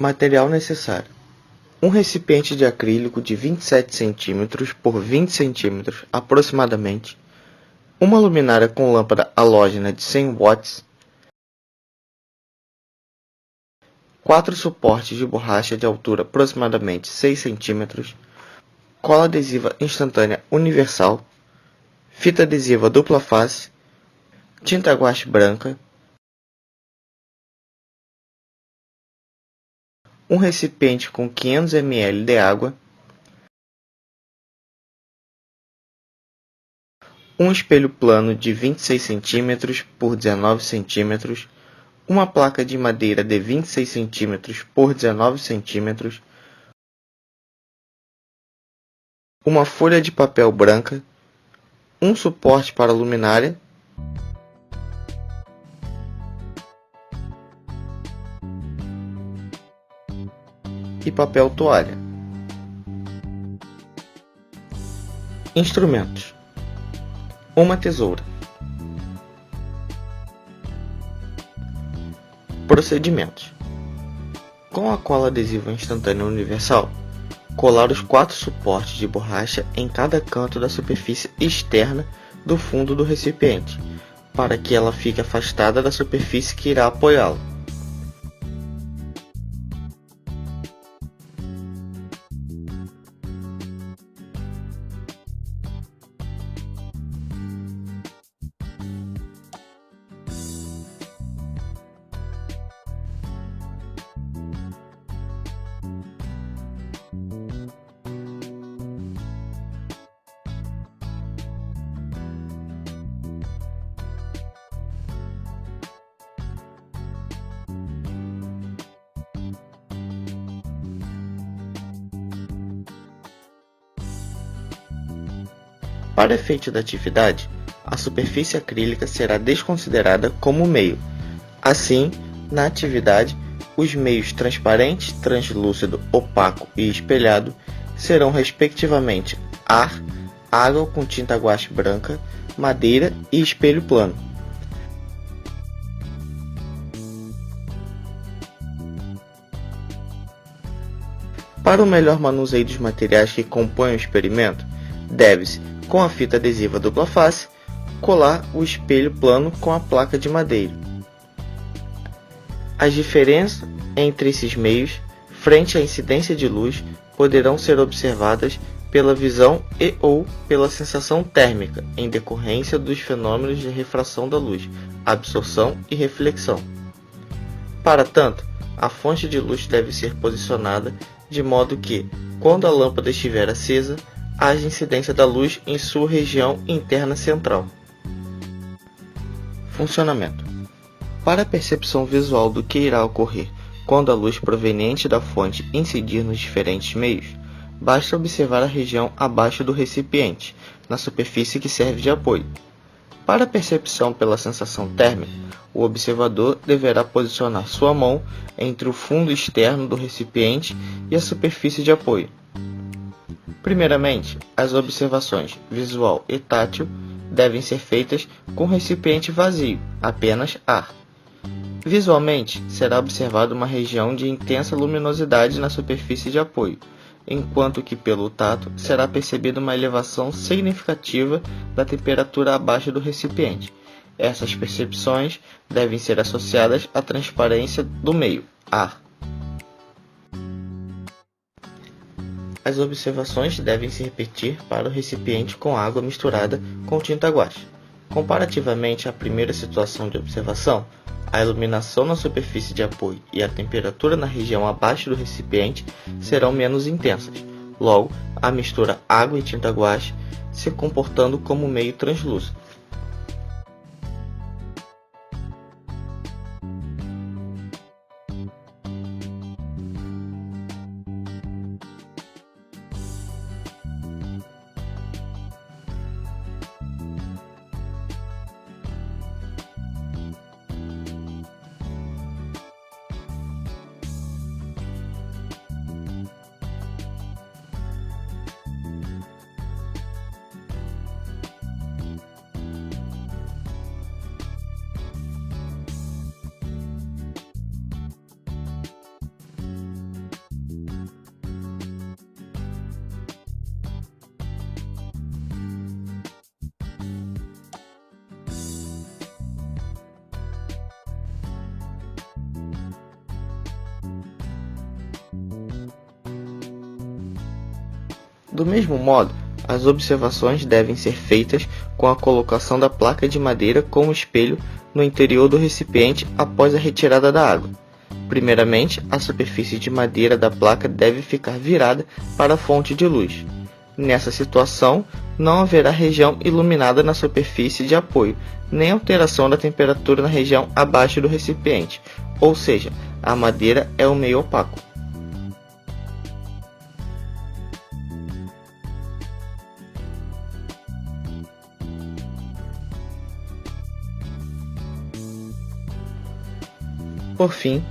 Material necessário: um recipiente de acrílico de 27 cm por 20 cm aproximadamente, uma luminária com lâmpada halógena de 100 watts, 4 suportes de borracha de altura aproximadamente 6 cm, cola adesiva instantânea universal, fita adesiva dupla face, tinta guache branca, um recipiente com 500 ml de água, um espelho plano de 26 cm por 19 cm, uma placa de madeira de 26 cm por 19 cm, uma folha de papel branca, um suporte para luminária, e papel toalha. Instrumentos: uma tesoura. Procedimentos: com a cola adesiva instantânea universal, colar os 4 suportes de borracha em cada canto da superfície externa do fundo do recipiente, para que ela fique afastada da superfície que irá apoiá-la. Para efeito da atividade, a superfície acrílica será desconsiderada como meio. Assim, na atividade, os meios transparente, translúcido, opaco e espelhado serão respectivamente ar, água com tinta guache branca, madeira e espelho plano. Para o melhor manuseio dos materiais que compõem o experimento, deve-se, com a fita adesiva dupla face, colar o espelho plano com a placa de madeira. As diferenças entre esses meios, frente à incidência de luz, poderão ser observadas pela visão e ou pela sensação térmica, em decorrência dos fenômenos de refração da luz, absorção e reflexão. Para tanto, a fonte de luz deve ser posicionada de modo que, quando a lâmpada estiver acesa, haja incidência da luz em sua região interna central. Funcionamento: para a percepção visual do que irá ocorrer quando a luz proveniente da fonte incidir nos diferentes meios, basta observar a região abaixo do recipiente, na superfície que serve de apoio. Para a percepção pela sensação térmica, o observador deverá posicionar sua mão entre o fundo externo do recipiente e a superfície de apoio. Primeiramente, as observações visual e tátil devem ser feitas com o recipiente vazio, apenas ar. Visualmente, será observada uma região de intensa luminosidade na superfície de apoio, enquanto que pelo tato será percebida uma elevação significativa da temperatura abaixo do recipiente. Essas percepções devem ser associadas à transparência do meio, ar. As observações devem se repetir para o recipiente com água misturada com tinta guache. Comparativamente à primeira situação de observação, a iluminação na superfície de apoio e a temperatura na região abaixo do recipiente serão menos intensas. Logo, a mistura água e tinta guache se comportando como meio translúcido. Do mesmo modo, as observações devem ser feitas com a colocação da placa de madeira com o espelho no interior do recipiente após a retirada da água. Primeiramente, a superfície de madeira da placa deve ficar virada para a fonte de luz. Nessa situação, não haverá região iluminada na superfície de apoio, nem alteração da temperatura na região abaixo do recipiente, ou seja, a madeira é o meio opaco. Por fim,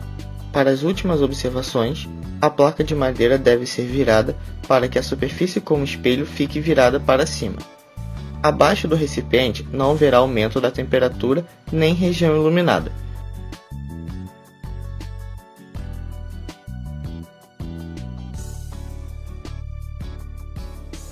para as últimas observações, a placa de madeira deve ser virada para que a superfície como espelho fique virada para cima. Abaixo do recipiente não haverá aumento da temperatura nem região iluminada.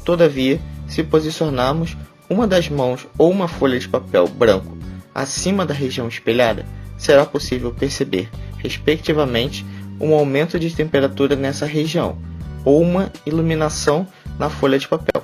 Todavia, se posicionarmos uma das mãos ou uma folha de papel branco acima da região espelhada, será possível perceber, respectivamente, um aumento de temperatura nessa região ou uma iluminação na folha de papel.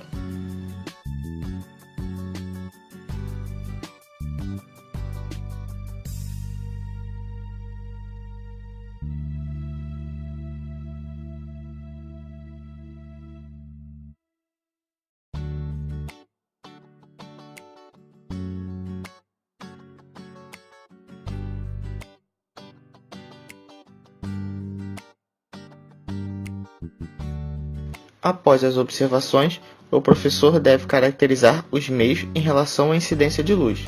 Após as observações, o professor deve caracterizar os meios em relação à incidência de luz.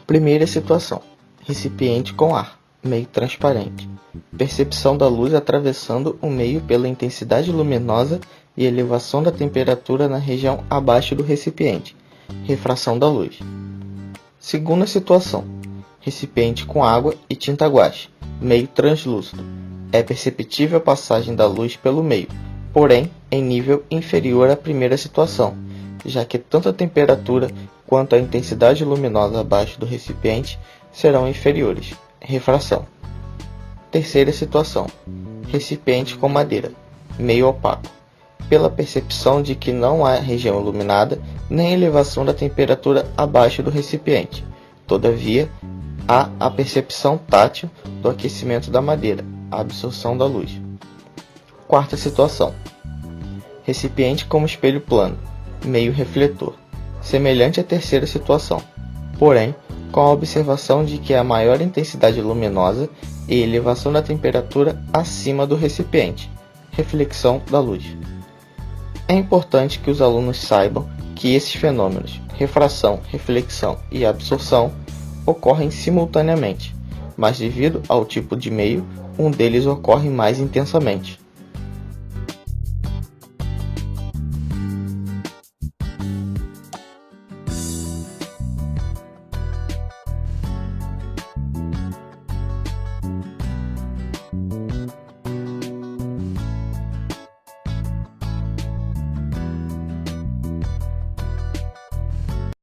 Primeira situação: recipiente com ar, meio transparente. Percepção da luz atravessando o meio pela intensidade luminosa e elevação da temperatura na região abaixo do recipiente. Refração da luz. Segunda situação: recipiente com água e tinta guache, meio translúcido. É perceptível a passagem da luz pelo meio, porém em nível inferior à primeira situação, já que tanto a temperatura quanto a intensidade luminosa abaixo do recipiente serão inferiores. Refração. Terceira situação: recipiente com madeira, meio opaco. Pela percepção de que não há região iluminada, nem elevação da temperatura abaixo do recipiente. Todavia, há a percepção tátil do aquecimento da madeira, a absorção da luz. Quarta situação: recipiente como espelho plano, meio refletor, semelhante à terceira situação, porém com a observação de que há maior intensidade luminosa e elevação da temperatura acima do recipiente, reflexão da luz. É importante que os alunos saibam que esses fenômenos, refração, reflexão e absorção, ocorrem simultaneamente, mas devido ao tipo de meio, um deles ocorre mais intensamente.